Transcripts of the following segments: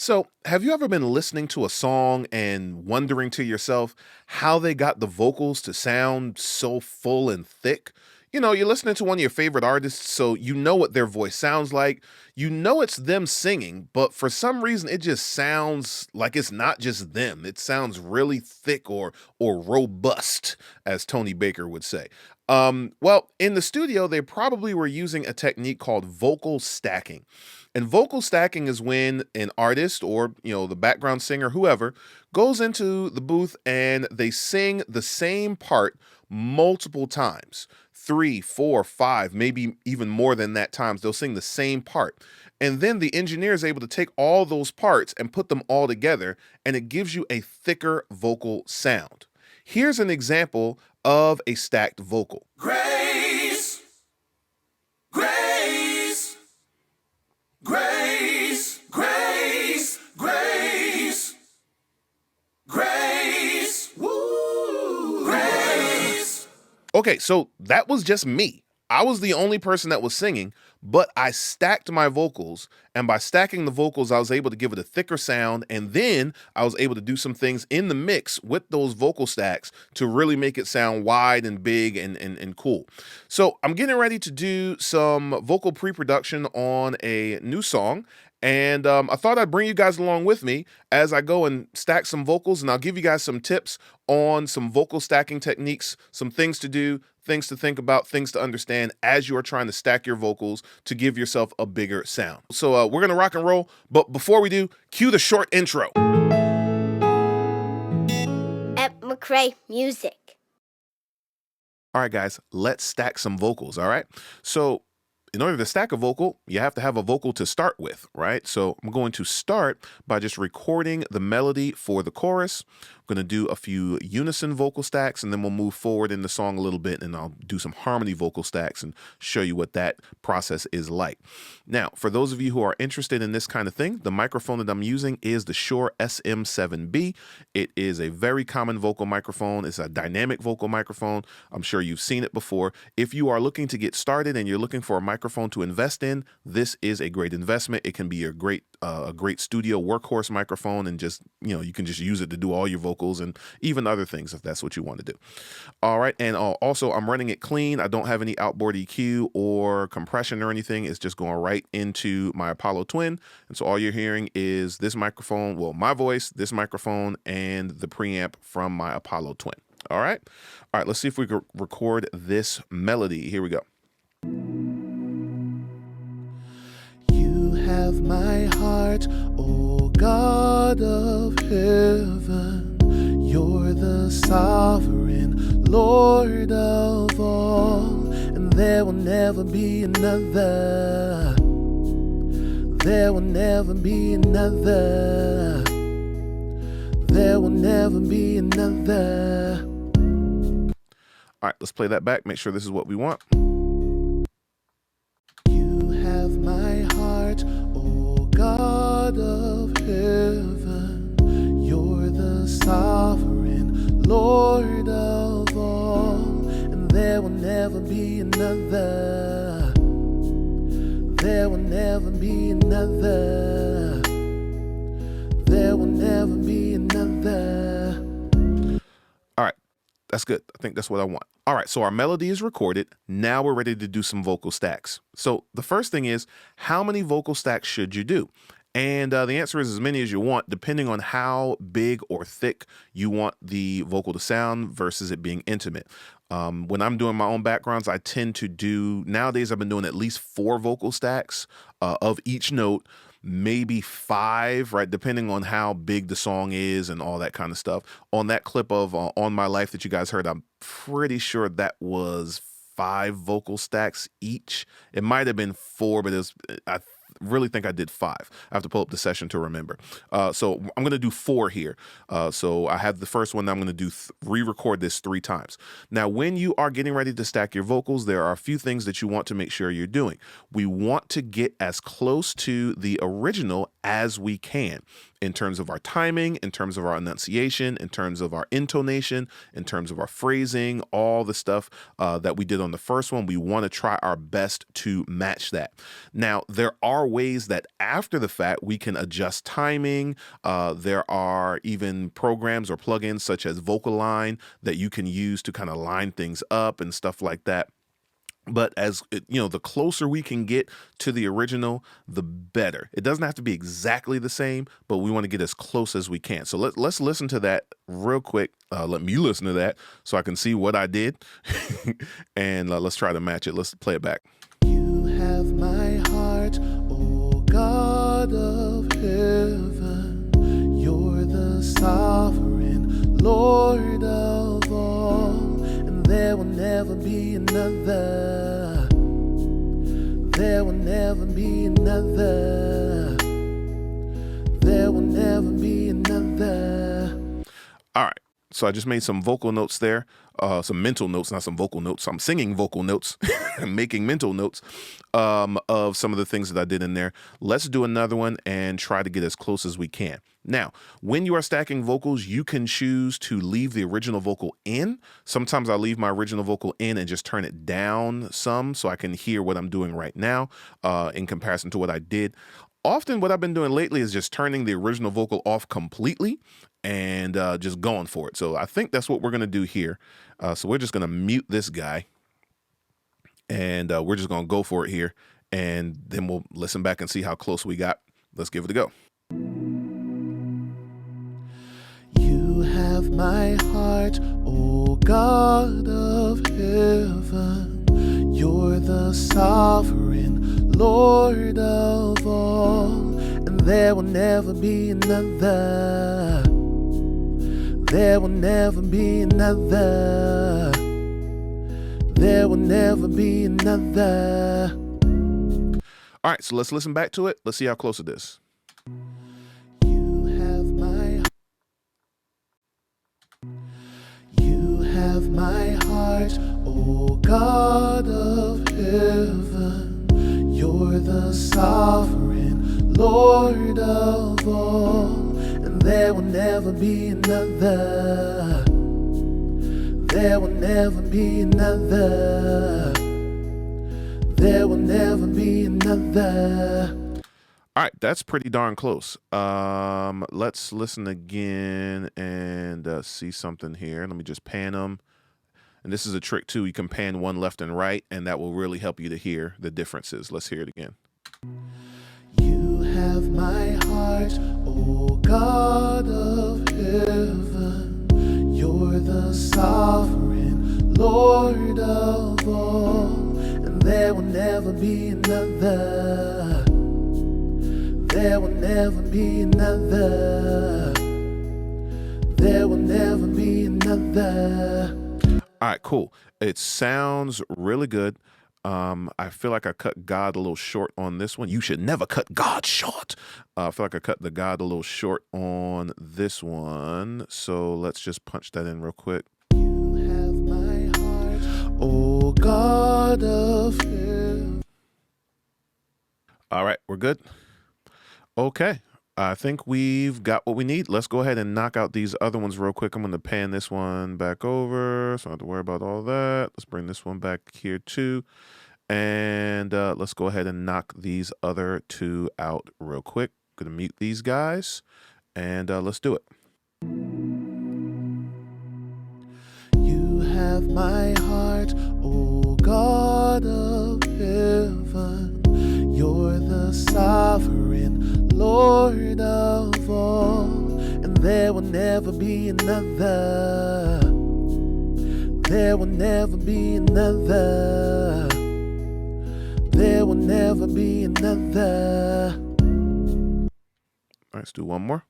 So, have you ever been listening to a song and wondering to yourself how they got the vocals to sound so full and thick? You're listening to one of your favorite artists, so you know what their voice sounds like. You know it's them singing, but for some reason it just sounds like it's not just them. It sounds really thick or robust, as Tony Baker would say. Well, in the studio, they probably were using a technique called vocal stacking. And vocal stacking is when an artist or, the background singer, whoever, goes into the booth and they sing the same part multiple times. Three, four, five, maybe even more than that times. They'll sing the same part. And then the engineer is able to take all those parts and put them all together, and it gives you a thicker vocal sound. Here's an example of a stacked vocal. Grace, grace, grace, grace, grace, grace, woo, grace. Okay, so that was just me. I was the only person that was singing, but I stacked my vocals, and by stacking the vocals, I was able to give it a thicker sound, and then I was able to do some things in the mix with those vocal stacks to really make it sound wide and big and cool. So I'm getting ready to do some vocal pre-production on a new song, and I thought I'd bring you guys along with me as I go and stack some vocals, and I'll give you guys some tips on some vocal stacking techniques, some things to do, things to think about, things to understand as you are trying to stack your vocals to give yourself a bigger sound. So we're going to rock and roll, but before we do, cue the short intro. At McCrae Music. All right, guys, let's stack some vocals, all right? So in order to stack a vocal, you have to have a vocal to start with, right? So I'm going to start by just recording the melody for the chorus. I'm going to do a few unison vocal stacks, and then we'll move forward in the song a little bit, and I'll do some harmony vocal stacks and show you what that process is like. Now, for those of you who are interested in this kind of thing, the microphone that I'm using is the Shure SM7B. It is a very common vocal microphone. It's a dynamic vocal microphone. I'm sure you've seen it before. If you are looking to get started and you're looking for a microphone to invest in, this is a great investment. It can be a great studio workhorse microphone, and just, you can just use it to do all your vocals and even other things if that's what you want to do. All right. And also I'm running it clean. I don't have any outboard EQ or compression or anything. It's just going right into my Apollo Twin. And so all you're hearing is this microphone, well, my voice, this microphone, and the preamp from my Apollo Twin. All right. All right. Let's see if we can record this melody. Here we go. You have my heart, oh God of heaven. You're the sovereign Lord of all, and there will never be another. There will never be another. There will never be another. All right, let's play that back. Make sure this is what we want. You have my heart, oh God of heaven. You're the sovereign Lord of all, and there will never be another. There will never be another. There will never be another. All right, that's good. I think that's what I want. All right, so our melody is recorded. Now we're ready to do some vocal stacks. So the first thing is, how many vocal stacks should you do? And the answer is as many as you want, depending on how big or thick you want the vocal to sound versus it being intimate. When I'm doing my own backgrounds, I tend to do, nowadays I've been doing at least 4 vocal stacks of each note, maybe 5, right? Depending on how big the song is and all that kind of stuff. On that clip of On My Life that you guys heard, I'm pretty sure that was 5 vocal stacks each. It might have been 4, but I really think I did 5. I have to pull up the session to remember. So I'm going to do 4 here. So I have the first one. I'm going to do re-record this 3 times. Now, when you are getting ready to stack your vocals, there are a few things that you want to make sure you're doing. We want to get as close to the original as we can. in terms of our timing, in terms of our enunciation, in terms of our intonation, in terms of our phrasing, all the stuff that we did on the first one. We want to try our best to match that. Now, there are ways that after the fact we can adjust timing. There are even programs or plugins such as Vocal Line that you can use to kind of line things up and stuff like that. But as you know, the closer we can get to the original, the better. It doesn't have to be exactly the same, but we want to get as close as we can. So let's listen to that real quick. Let me listen to that so I can see what I did. And let's try to match it. Let's play it back. You have my heart, O God of heaven. You're the sovereign Lord of all, and there will never be another. There will never be another. There will never be another. All right. So I just made some vocal notes there, some mental notes, not some vocal notes. I'm singing vocal notes and making mental notes of some of the things that I did in there. Let's do another one and try to get as close as we can. Now, when you are stacking vocals, you can choose to leave the original vocal in. Sometimes I leave my original vocal in and just turn it down some so I can hear what I'm doing right now in comparison to what I did. Often what I've been doing lately is just turning the original vocal off completely and just going for it. So I think that's what we're going to do here. So we're just going to mute this guy and we're just going to go for it here. And then we'll listen back and see how close we got. Let's give it a go. You have my heart, O God of heaven. You're the sovereign Lord of all, and there will never be another. There will never be another. There will never be another. All right, so let's listen back to it. Let's see how close it is. You have my heart, O God of heaven. You're the sovereign Lord of all, and there will never be another. There will never be another. There will never be another. All right, that's pretty darn close. Let's listen again and see something here. Let me just pan them. And this is a trick too. You can pan one left and right, and that will really help you to hear the differences. Let's hear it again. You have my heart, O God of heaven. You're the sovereign Lord of all, and there will never be another. There will never be another. There will never be another. All right, cool. It sounds really good. I feel like I cut God a little short on this one. You should never cut God short. I feel like I cut the God a little short on this one. So let's just punch that in real quick. You have my heart, O God of heaven. All right, we're good. Okay, I think we've got what we need. Let's go ahead and knock out these other ones real quick. I'm going to pan this one back over, so I don't have to worry about all that. Let's bring this one back here too. And let's go ahead and knock these other two out real quick. Going to mute these guys, and let's do it. You have my heart, O God of heaven. You're the sovereign Lord of all, and there will never be another. There will never be another. There will never be another. All right, let's do one more.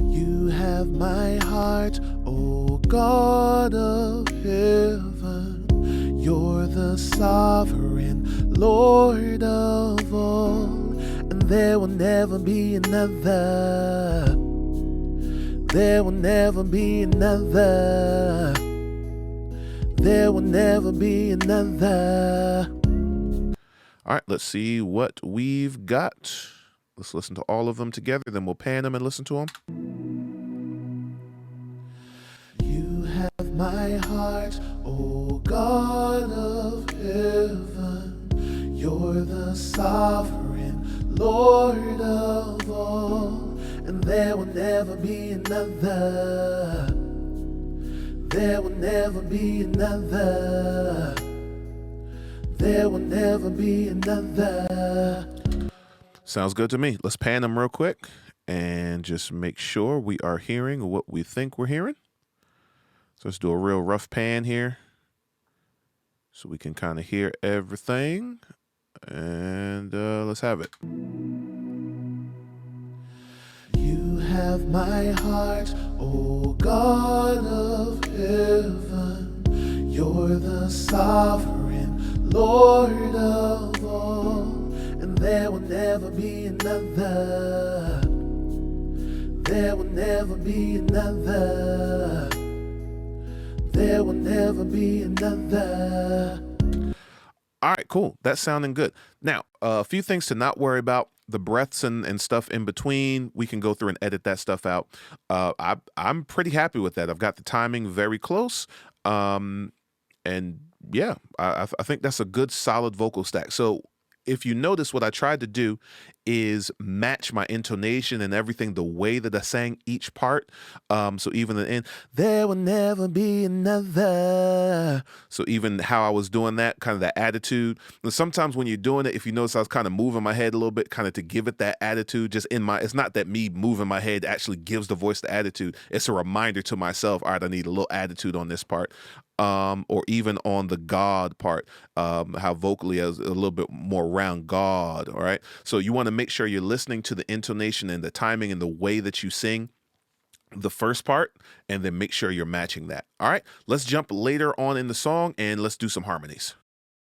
You have my heart, O God of heaven. You're the sovereign Lord of all, and there will never be another. There will never be another. There will never be another. All right, let's see what we've got. Let's listen to all of them together, then we'll pan them and listen to them. You have my heart, O God of heaven. You're the sovereign Lord of all, and there will never be another. There will never be another. There will never be another. Sounds good to me. Let's pan them real quick and just make sure we are hearing what we think we're hearing. So let's do a real rough pan here so we can kind of hear everything. And let's have it. You have my heart, O God of heaven. You're the sovereign Lord of all, and there will never be another. There will never be another. There will never be another. All right, cool. That's sounding good. Now, a few things to not worry about. The breaths and stuff in between, we can go through and edit that stuff out. I'm pretty happy with that. I've got the timing very close. And yeah, I think that's a good solid vocal stack. So if you notice, what I tried to do is match my intonation and everything the way that I sang each part. So even the end, there will never be another. So even how I was doing that, kind of that attitude. And sometimes when you're doing it, if you notice, I was kind of moving my head a little bit, kind of to give it that attitude. Just in my, it's not that me moving my head actually gives the voice the attitude. It's a reminder to myself, all right, I need a little attitude on this part. Or even on the God part, how vocally as a little bit more round God. All right. So you want to make sure you're listening to the intonation and the timing and the way that you sing the first part, and then make sure you're matching that. All right. Let's jump later on in the song and let's do some harmonies.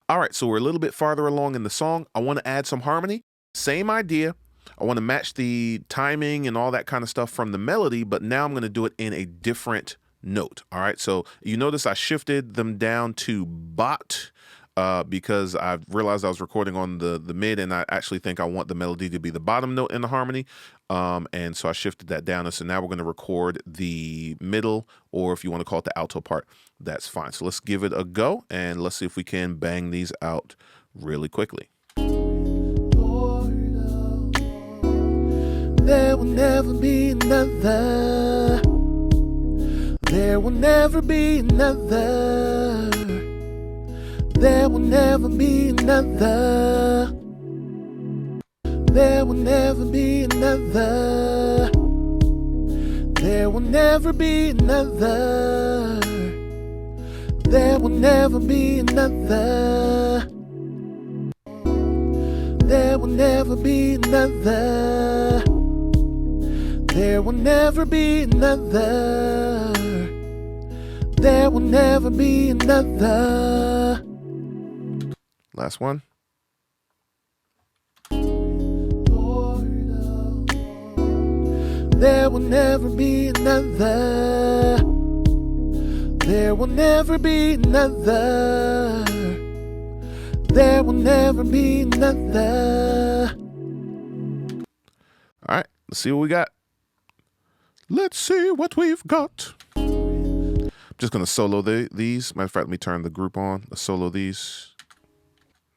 All right. So we're a little bit farther along in the song. I want to add some harmony. Same idea. I want to match the timing and all that kind of stuff from the melody, but now I'm going to do it in a different note. All right. So you notice I shifted them down to bot because I realized I was recording on the mid, and I actually think I want the melody to be the bottom note in the harmony. And so I shifted that down. And so now we're going to record the middle, or if you want to call it the alto part, that's fine. So let's give it a go and let's see if we can bang these out really quickly. There will never be another. There will never be another. There will never be another. There will never be another. There will never be another. There will never be another. There will never be another. There will never be another. There will never be another. Last one. There will never be another. There will never be another. There will never be another. All right, let's see what we got. Let's see what we've got. I'm just going to solo these. Matter of fact, let me turn the group on. Let's solo these.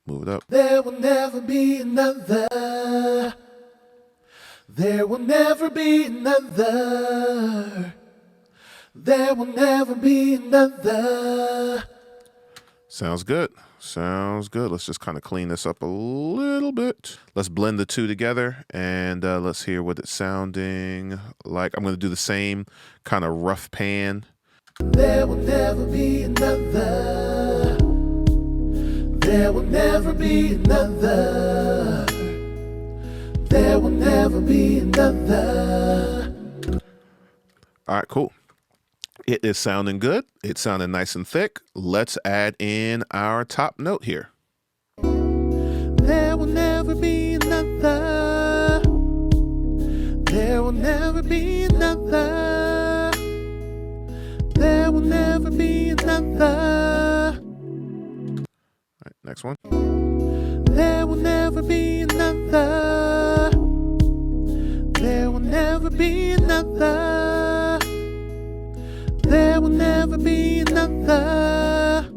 Move it up. There will never be another. There will never be another. There will never be another. Sounds good. Sounds good. Let's just kind of clean this up a little bit. Let's blend the two together and let's hear what it's sounding like. I'm going to do the same kind of rough pan. There will never be another. There will never be another. There will never be another. All right, cool. It is sounding good. It's sounding nice and thick. Let's add in our top note here. There will never be another. There will never be another. There will never be another. All right, next one. There will never be another. There will never be another. There will never be another.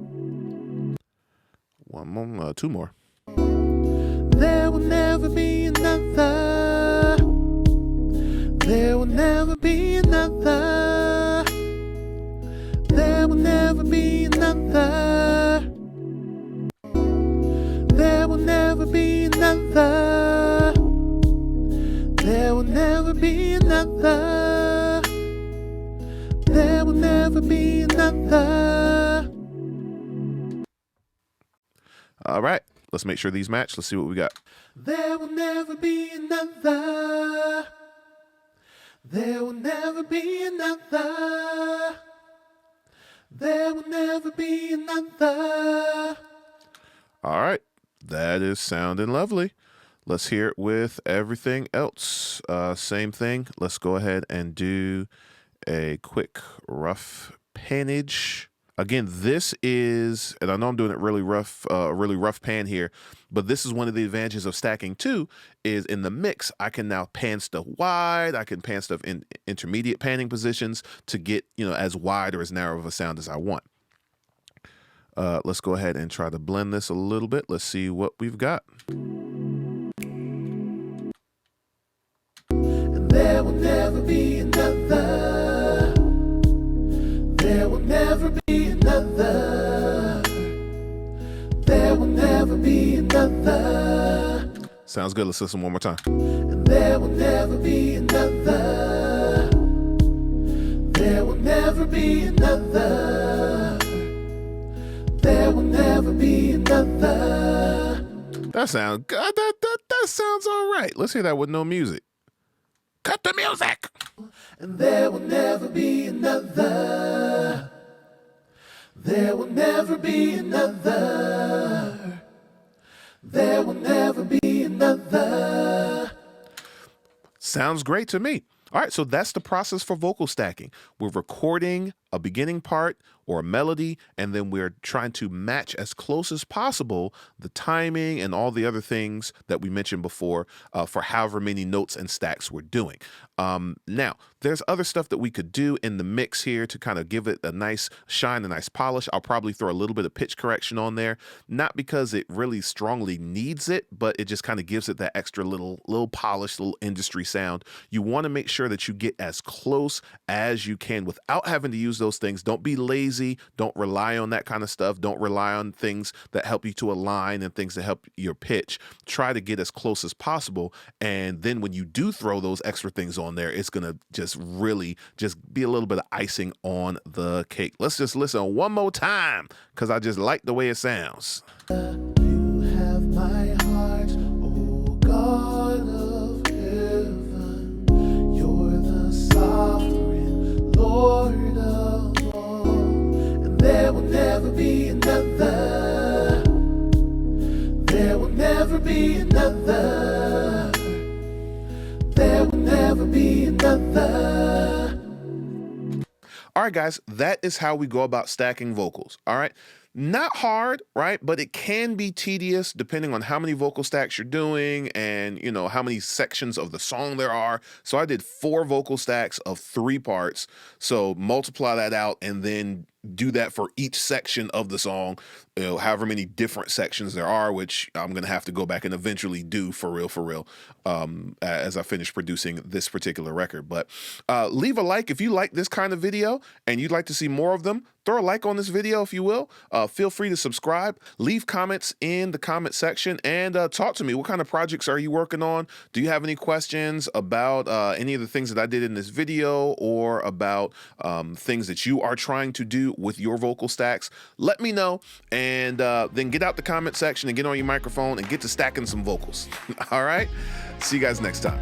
One more, two more. There will never be another. There will never be another. There will never be another. There will never be another. There will never be another. There will never be another. All right, let's make sure these match. Let's see what we got. There will never be another. There will never be another. There will never be another. All right, that is sounding lovely. Let's hear it with everything else. Same thing. Let's go ahead and do a quick rough panage. Again, this is, and I know I'm doing it really rough pan here, but this is one of the advantages of stacking too, is in the mix, I can now pan stuff wide, I can pan stuff in intermediate panning positions to get, as wide or as narrow of a sound as I want. Let's go ahead and try to blend this a little bit. Let's see what we've got. And there will never be another. There will never be another. There will never be another. Sounds good. Let's listen one more time. And there will never be another. There will never be another. There will never be another. That sounds good. That sounds all right. Let's hear that with no music. Cut the music. And there will never be another. There will never be another. There will never be another. Sounds great to me. All right, so that's the process for vocal stacking. We're recording a beginning part or a melody, and then we're trying to match as close as possible the timing and all the other things that we mentioned before for however many notes and stacks we're doing. Now, there's other stuff that we could do in the mix here to kind of give it a nice shine, a nice polish. I'll probably throw a little bit of pitch correction on there, not because it really strongly needs it, but it just kind of gives it that extra little polished, little industry sound. You want to make sure that you get as close as you can without having to use those things. Don't be lazy. Don't rely on that kind of stuff. Don't rely on things that help you to align and things that help your pitch. Try to get as close as possible. And then when you do throw those extra things on there, it's going to just really just be a little bit of icing on the cake. Let's just listen one more time because I just like the way it sounds. You have my heart, oh God of heaven. You're the sovereign Lord of all. And there will never be another. There will never be another. There will never be another. All right, guys, that is how we go about stacking vocals. All right. Not hard, right? But it can be tedious depending on how many vocal stacks you're doing and, how many sections of the song there are. So I did 4 vocal stacks of 3 parts. So multiply that out and then do that for each section of the song, however many different sections there are, which I'm going to have to go back and eventually do for real, as I finish producing this particular record. But leave a like if you like this kind of video and you'd like to see more of them. Throw a like on this video if you will. Feel free to subscribe. Leave comments in the comment section and talk to me. What kind of projects are you working on? Do you have any questions about any of the things that I did in this video or about things that you are trying to do with your vocal stacks? Let me know, and then get out the comment section and get on your microphone and get to stacking some vocals. All right? See you guys next time.